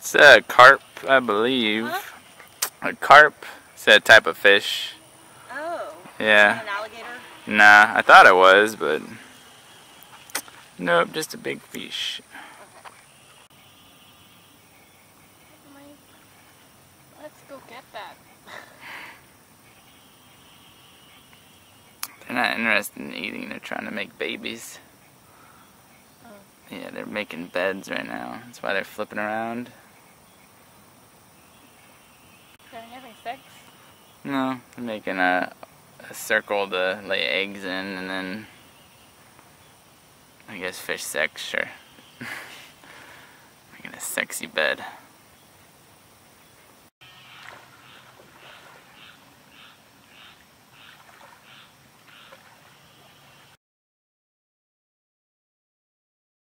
It's a carp, I believe. Huh? A carp. It's a type of fish. Oh. Yeah. An alligator? Nah, I thought it was, but nope, just a big fish. Okay. Let's go get that. They're not interested in eating, they're trying to make babies. Oh. Yeah, they're making beds right now. That's why they're flipping around. They're having sex? No, they're making a circle to lay eggs in, and then I guess fish sex, sure. Making a sexy bed.